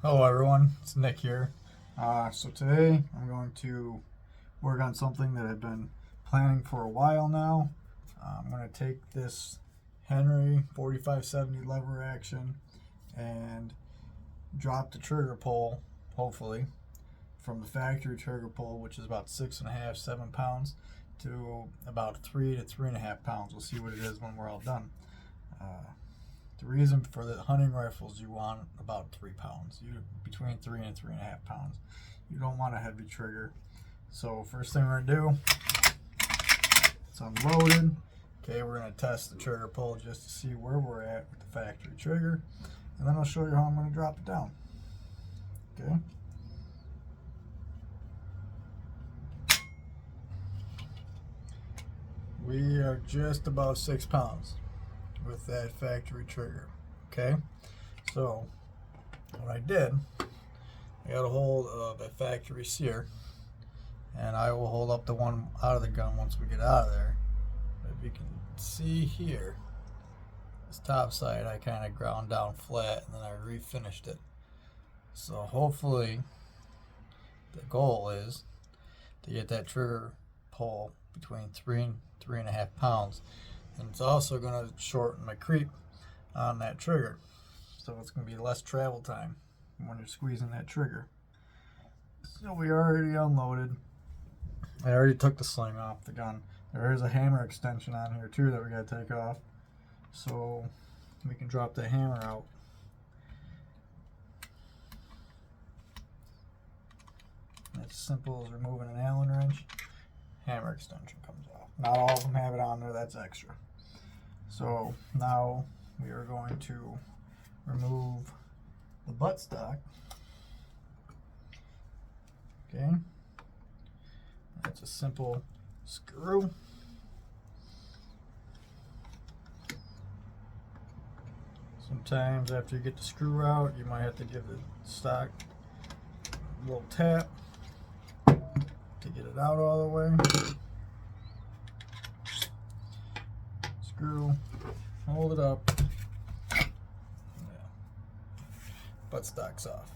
Hello everyone, it's Nick here. So today I'm going to work on something that I've been planning for a while now. I'm going to take this Henry 4570 lever action and drop the trigger pull, hopefully, from the factory trigger pull, which is about 6.5, 7 pounds, to about 3 to 3.5 pounds. We'll see what it is when we're all done. The reason for the hunting rifles, you want about 3 pounds, between 3 and 3.5 pounds. You don't want a heavy trigger. So first thing we're gonna do, it's unloaded. Okay, we're gonna test the trigger pull just to see where we're at with the factory trigger, and then I'll show you how I'm gonna drop it down. Okay. We are just about 6 pounds with that factory trigger. Okay, so what I did, I got a hold of a factory sear, and I will hold up the one out of the gun once we get out of there. If you can see here, this top side I kind of ground down flat and then I refinished it. So hopefully the goal is to get that trigger pull between 3 and 3.5 pounds, and it's also going to shorten my creep on that trigger, so it's going to be less travel time when you're squeezing that trigger. So we already unloaded. I already took the sling off the gun. There is a hammer extension on here too that we got to take off, so we can drop the hammer out. It's as simple as removing an Allen wrench. Hammer extension comes off. Not all of them have it on there, that's extra. So now we are going to remove the buttstock. Okay, that's a simple screw. Sometimes after you get the screw out, you might have to give the stock a little tap to get it out all the way. Screw, hold it up. Yeah. Buttstock's off.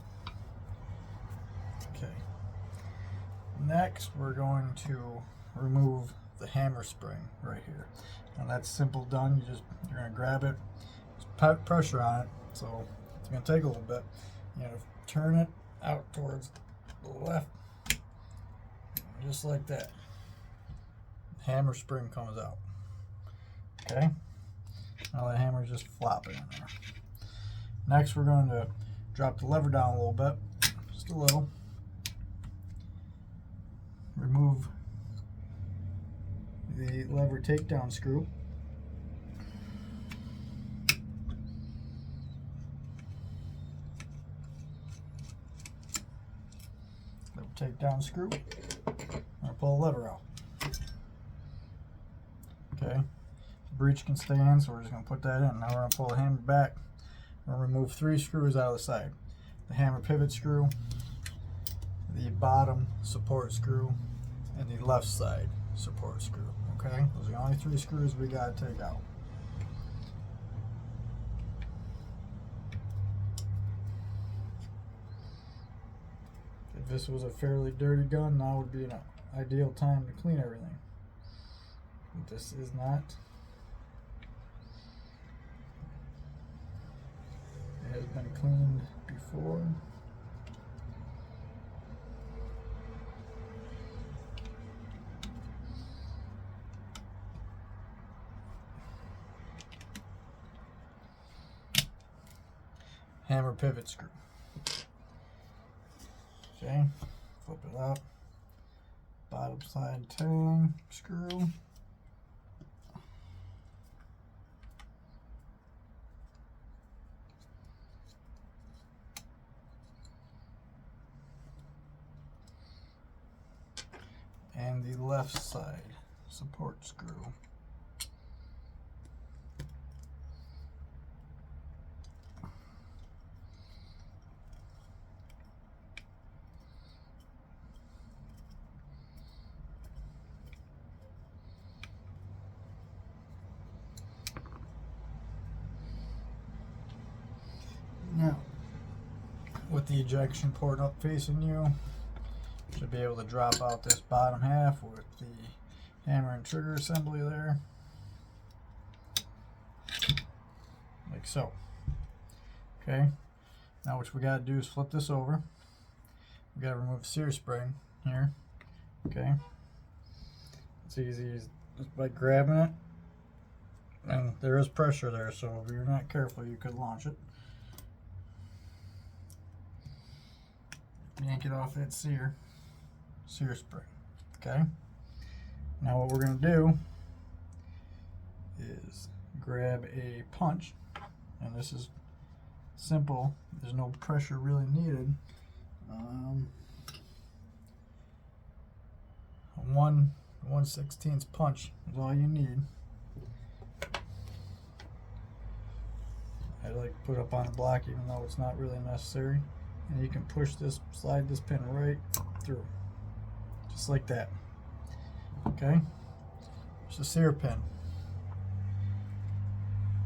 Okay. Next, we're going to remove the hammer spring right here. And that's simple done. You're gonna grab it, just put pressure on it. So it's gonna take a little bit. You gotta turn it out towards the left, just like that. Hammer spring comes out. Okay. Now the hammer's just flopping in there. Next, we're going to drop the lever down a little bit, just a little. Remove the lever takedown screw. Lever takedown screw. And pull the lever out. Okay. The breech can stay in, so we're just going to put that in. Now we're going to pull the hammer back. We're going to remove 3 screws out of the side. The hammer pivot screw, the bottom support screw, and the left side support screw. Okay, those are the only 3 screws we got to take out. If this was a fairly dirty gun, now would be an ideal time to clean everything. But this is not. It has been cleaned before. Hammer pivot screw. Okay, flip it up. Bottom side tang screw. And the left side support screw. Now, with the ejection port up facing you, should be able to drop out this bottom half with the hammer and trigger assembly there, like so. Okay, now what we got to do is flip this over. We got to remove the sear spring here. Okay, it's easy just by grabbing it, and there is pressure there, so if you're not careful you could launch it. Yank it off that sear spring. Okay, now what we're going to do is grab a punch, and this is simple, there's no pressure really needed. A 1/16 punch is all you need. I like to put it up on the block even though it's not really necessary. And you can push this, slide this pin right through. Just like that. Okay? It's a sear pin.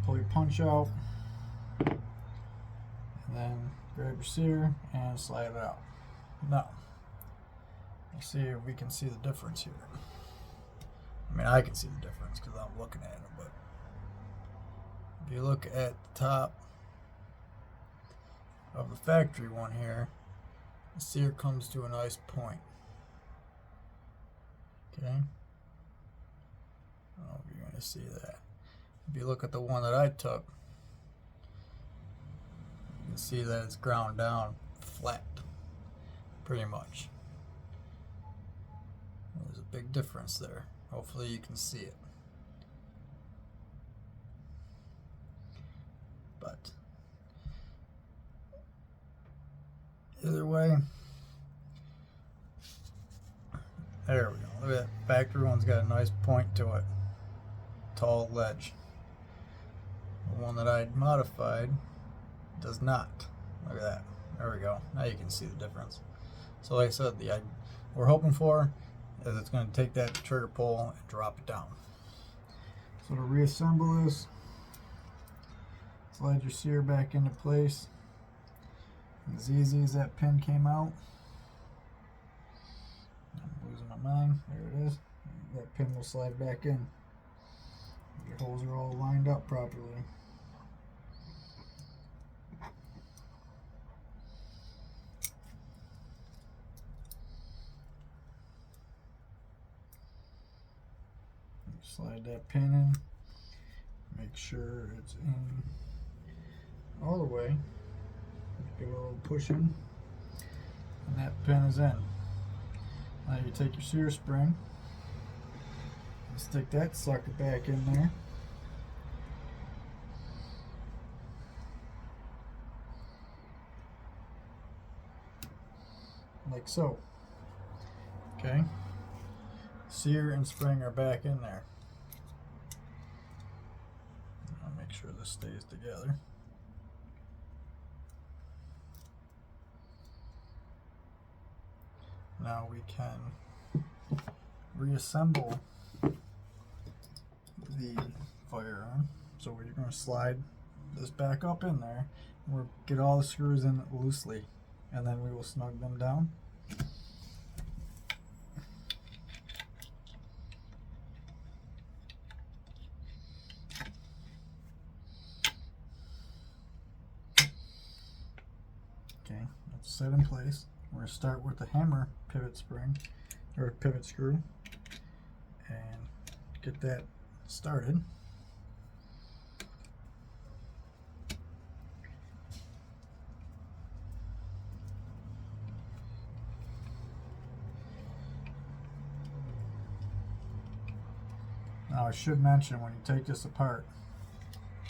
Pull your punch out. And then grab your sear and slide it out. Now, let's see if we can see the difference here. I mean, I can see the difference because I'm looking at it, but if you look at the top of the factory one here, the sear comes to a nice point. Okay? I don't know if you're going to see that. If you look at the one that I took, you can see that it's ground down flat, pretty much. There's a big difference there. Hopefully you can see it. But either way, there we go. Look at that. Factory one's got a nice point to it. Tall ledge. The one that I modified does not. Look at that. There we go. Now you can see the difference. So like I said, we're hoping for is it's going to take that trigger pull and drop it down. So to reassemble this, slide your sear back into place. And as easy as that pin came out, I'm losing my mind. There it is. That pin will slide back in. Your holes are all lined up properly. Slide that pin in. Make sure it's in all the way. Give it a little push in, and that pin is in. Now you take your sear spring and stick that sucker back in there. Like so. Okay. Sear and spring are back in there. I'll make sure this stays together. Now we can reassemble the firearm. So we're going to slide this back up in there. We'll get all the screws in loosely, and then we will snug them down. Okay, that's set in place. We're going to start with the hammer pivot spring, or pivot screw, and get that started. Now I should mention, when you take this apart,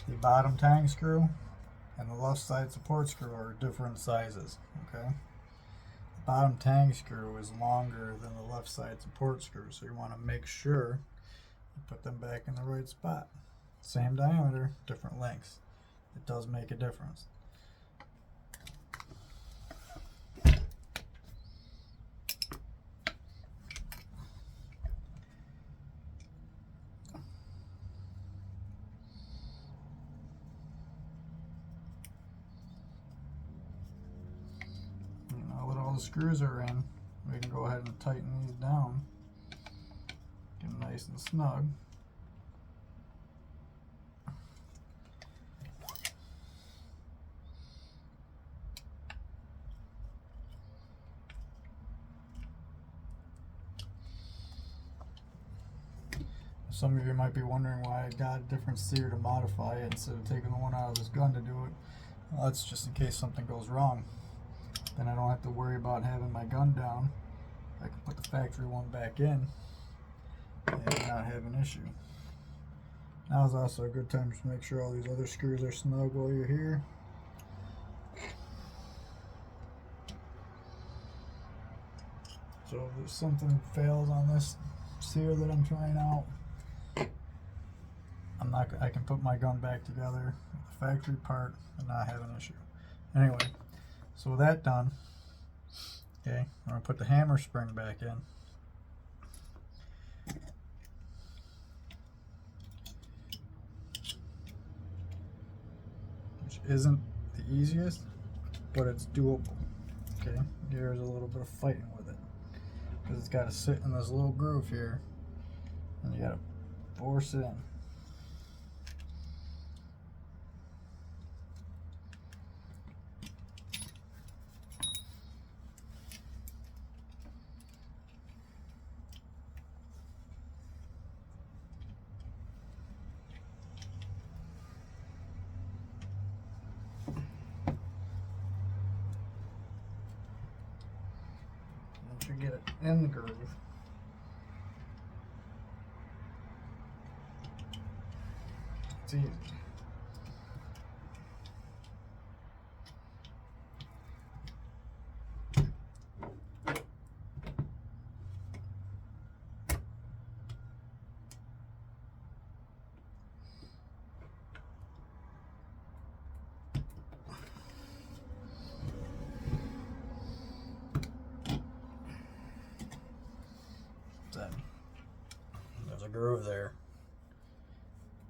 the bottom tang screw and the left side support screw are different sizes. Okay, the bottom tang screw is longer than the left side support screw, so you want to make sure you put them back in the right spot. Same diameter, different lengths. It does make a difference. the screws are in, we can go ahead and tighten these down. Get them nice and snug. Some of you might be wondering why I got a different sear to modify it instead of taking the one out of this gun to do it. Well, that's just in case something goes wrong. Then I don't have to worry about having my gun down. I can put the factory one back in and not have an issue. Now is also a good time to make sure all these other screws are snug while you're here. So if something fails on this sear that I'm trying out, I can put my gun back together with the factory part and not have an issue. Anyway, so with that done, okay, I'm going to put the hammer spring back in. Which isn't the easiest, but it's doable. Okay, here's a little bit of fighting with it, because it's got to sit in this little groove here, and you got to force it in. Once you get it in the groove, it's easy. There's a groove there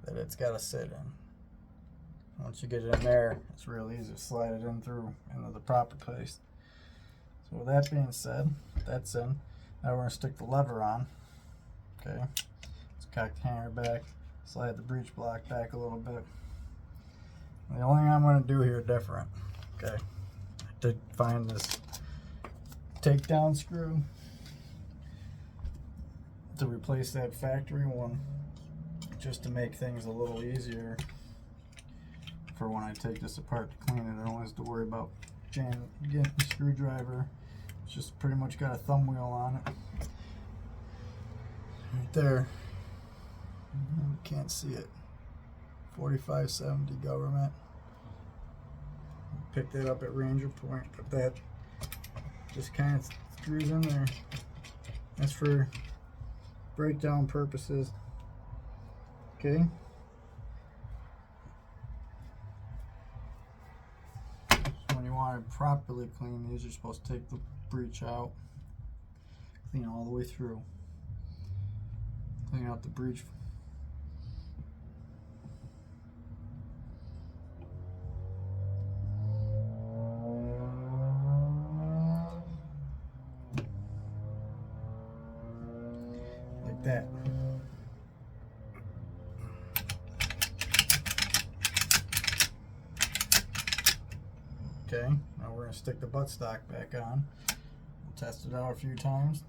that it's got to sit in. Once you get it in there, it's real easy to slide it in through into the proper place. So with that being said, that's in. Now we're going to stick the lever on. Okay, let's cock the hanger back, slide the breech block back a little bit. And the only thing I'm going to do here different, okay, I did find this takedown screw to replace that factory one, just to make things a little easier for when I take this apart to clean it. I don't have to worry about getting the screwdriver. It's just pretty much got a thumb wheel on it. Right there. You can't see it. 4570 government. Picked that up at Ranger Point, but that just kind of screws in there. That's for breakdown purposes. Okay. So when you want to properly clean these, you're supposed to take the breech out, clean all the way through, clean out the breech. Like that. Okay, now we're going to stick the buttstock back on. We'll test it out a few times.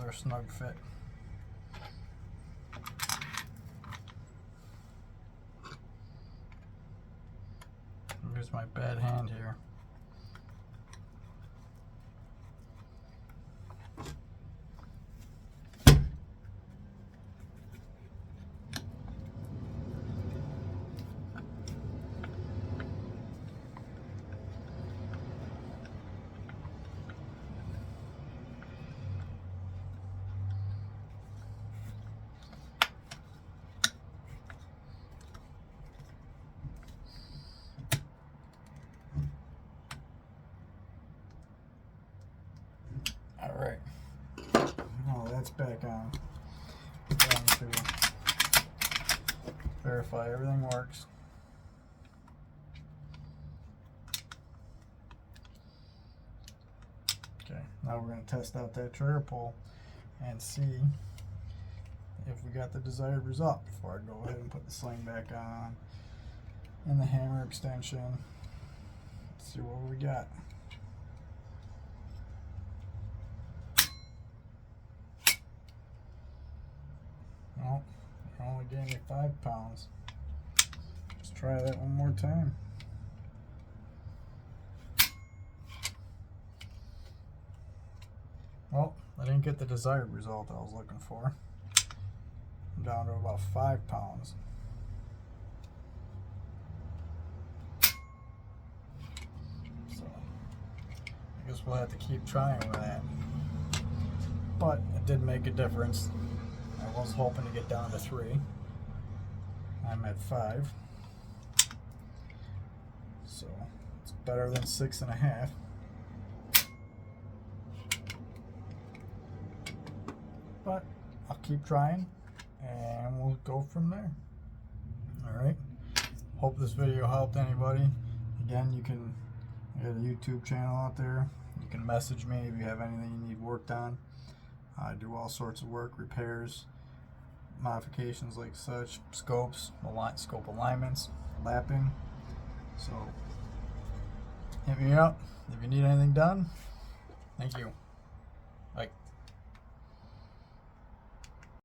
They're snug fit. Here's my bad hand here. lights back on. Going to verify everything works. Okay, now we're going to test out that trigger pull and see if we got the desired result before I go ahead and put the sling back on and the hammer extension. Let's see what we got. Well, it only gave me 5 pounds. Let's try that one more time. Well, I didn't get the desired result I was looking for. I'm down to about 5 pounds. So, I guess we'll have to keep trying with that. But it did make a difference. I was hoping to get down to 3. I'm at 5. So, it's better than 6.5. But I'll keep trying and we'll go from there. Alright, hope this video helped anybody. Again, I got a YouTube channel out there. You can message me if you have anything you need worked on. I do all sorts of work, repairs, modifications like such, scopes, scope alignments, lapping. So hit me up if you need anything done. Thank you. Bye.